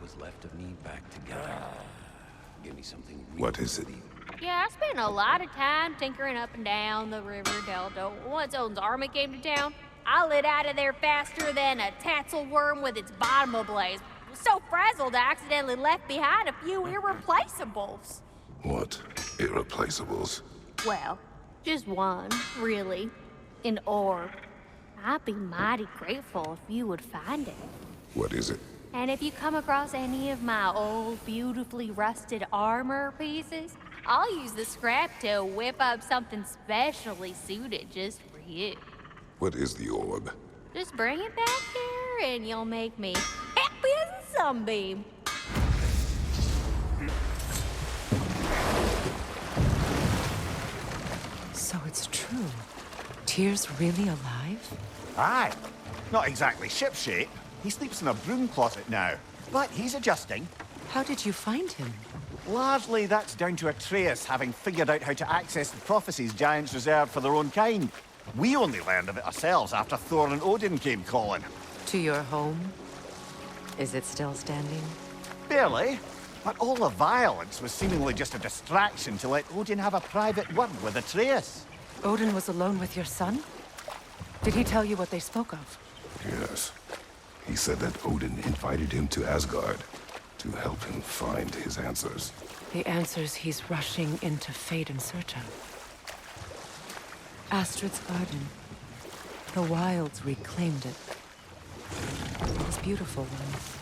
was left of me back together. Give me something real. What is it? Yeah, I spent a lot of time tinkering up and down the river delta. Once Odin's army came to town, I lit out of there faster than a tassel worm with its bottom ablaze. So frazzled, I accidentally left behind a few irreplaceables. What? Irreplaceables? Well, just one, really. An orb. I'd be mighty grateful if you would find it. What is it? And if you come across any of my old, beautifully rusted armor pieces, I'll use the scrap to whip up something specially suited just for you. What is the orb? Just bring it back here and you'll make me happy as a sunbeam. So it's true. Tyr's really alive? Aye. Not exactly shipshape. He sleeps in a broom closet now. But he's adjusting. How did you find him? Largely that's down to Atreus having figured out how to access the prophecies giants reserved for their own kind. We only learned of it ourselves after Thor and Odin came calling. To your home? Is it still standing? Barely. But all the violence was seemingly just a distraction to let Odin have a private word with Atreus. Odin was alone with your son? Did he tell you what they spoke of? Yes. He said that Odin invited him to Asgard to help him find his answers. The answers he's rushing into fate in search of. Astrid's garden. The wilds reclaimed it. It was beautiful once.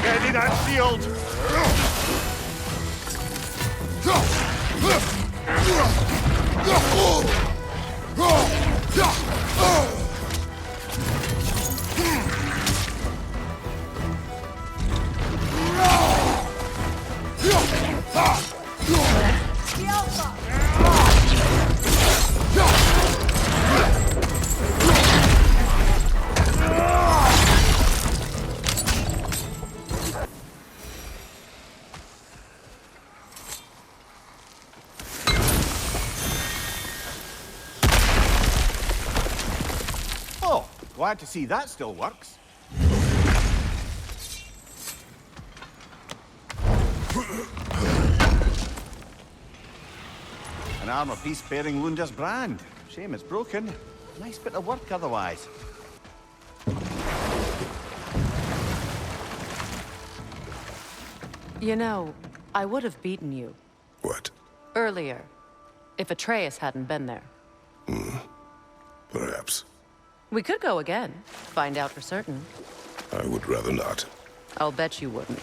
Ready that shield! Oh, glad to see that still works. An armor piece bearing LUNDA'S brand. Shame it's broken. Nice bit of work otherwise. You know, I would have beaten you. What? Earlier. If Atreus hadn't been there. Perhaps. We could go again. Find out for certain. I would rather not. I'll bet you wouldn't.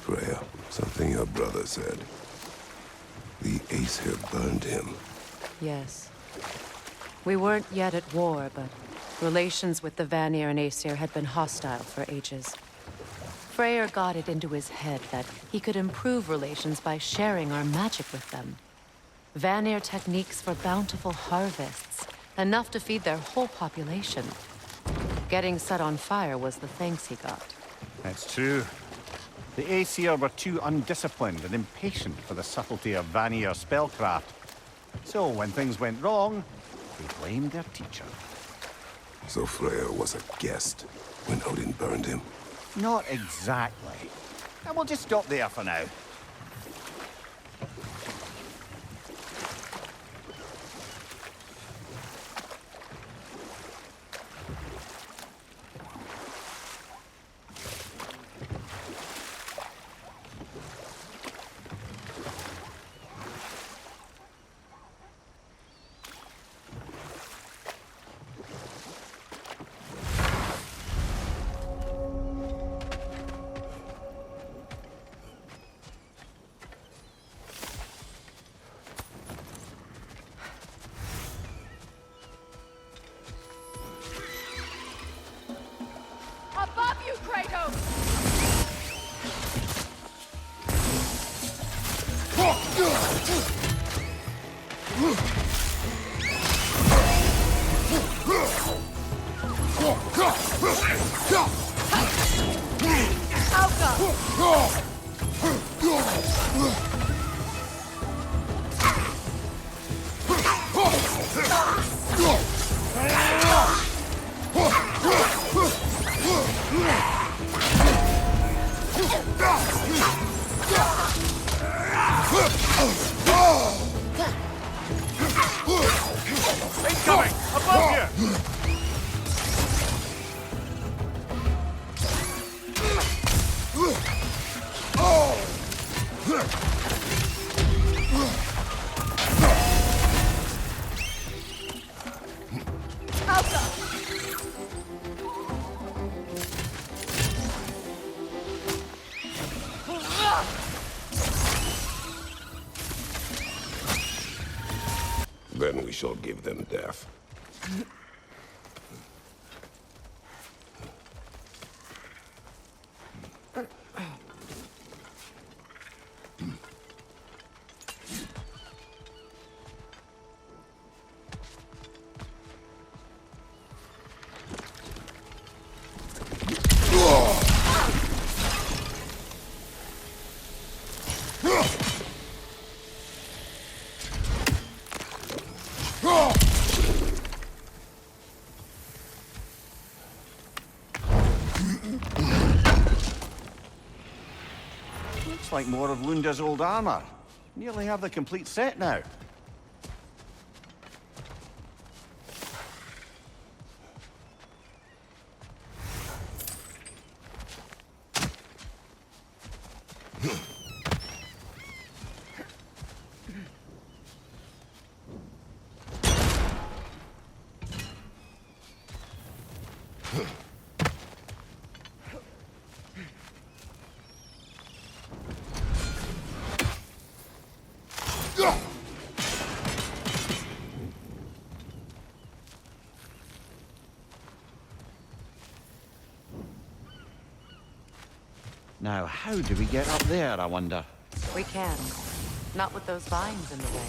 Freya, something your brother said. The Aesir burned him. Yes. We weren't yet at war, but relations with the Vanir and Aesir had been hostile for ages. Freyr got it into his head that he could improve relations by sharing our magic with them. Vanir techniques for bountiful harvests, enough to feed their whole population. Getting set on fire was the thanks he got. That's true. The Aesir were too undisciplined and impatient for the subtlety of Vanir spellcraft. So when things went wrong, they blamed their teacher. So Freya was a guest when Odin burned him. Not exactly. And we'll just stop there for now. shall give them death. Looks like more of Lunda's old armor. Nearly have the complete set now. Now, how do we get up there, I wonder? We can. Not with those vines in the way.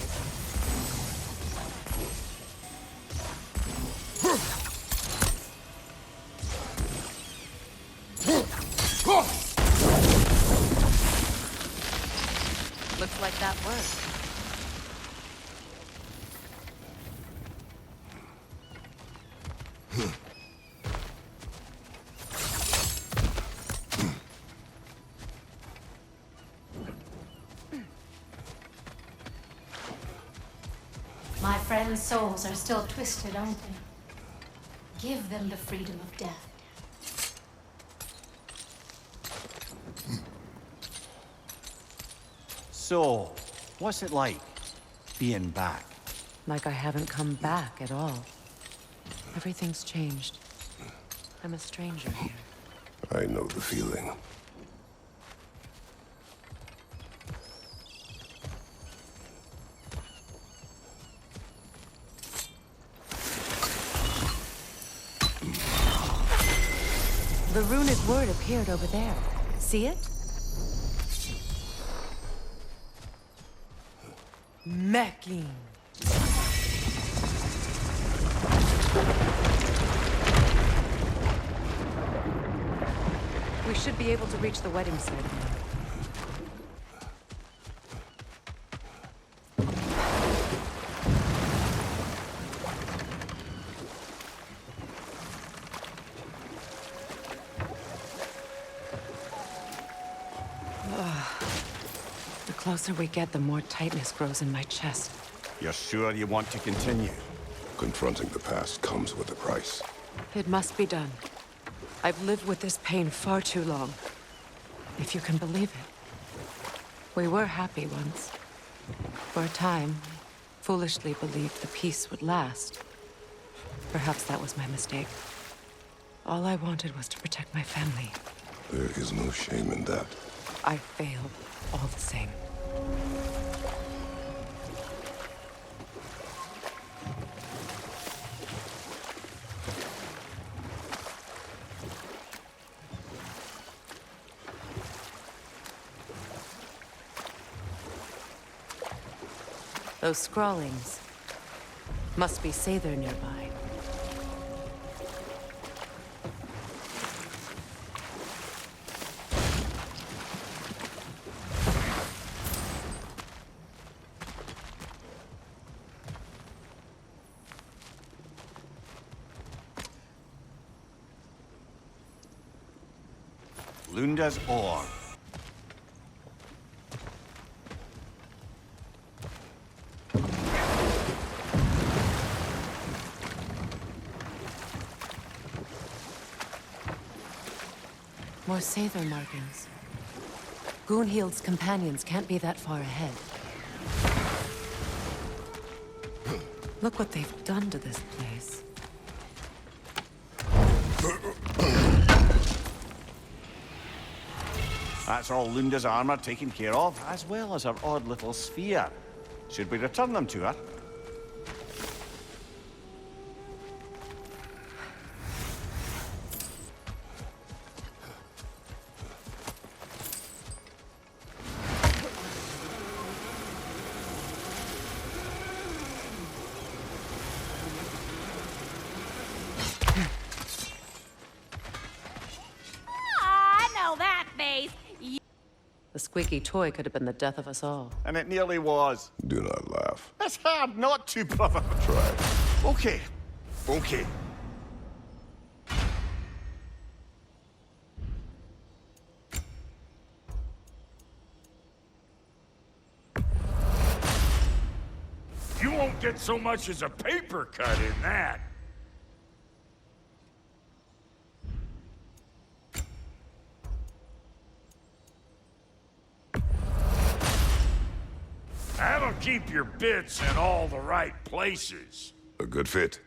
Looks like that worked. My friends' souls are still twisted, aren't they? Give them the freedom of death. So, what's it like, being back? Like I haven't come back at all. Everything's changed. I'm a stranger here. I know the feeling. The runic word appeared over there. See it? Mecking. We should be able to reach the wedding site now. The closer we get, the more tightness grows in my chest. You're sure you want to continue? Confronting the past comes with a price. It must be done. I've lived with this pain far too long. If you can believe it. We were happy once. For a time, I foolishly believed the peace would last. Perhaps that was my mistake. All I wanted was to protect my family. There is no shame in that. I failed, all the same. Those scrawlings must be Sather nearby. LUNDA'S ore. More Sather markings. Gunhild's companions can't be that far ahead. Look what they've done to this place. That's all LUNDA'S armor taken care of, as well as her odd little sphere. Should we return them to her? The squeaky toy could have been the death of us all. And it nearly was. Do not laugh. It's hard not to, brother. Try. Okay. Okay. You won't get so much as a paper cut in that. That'll keep your bits in all the right places. A good fit.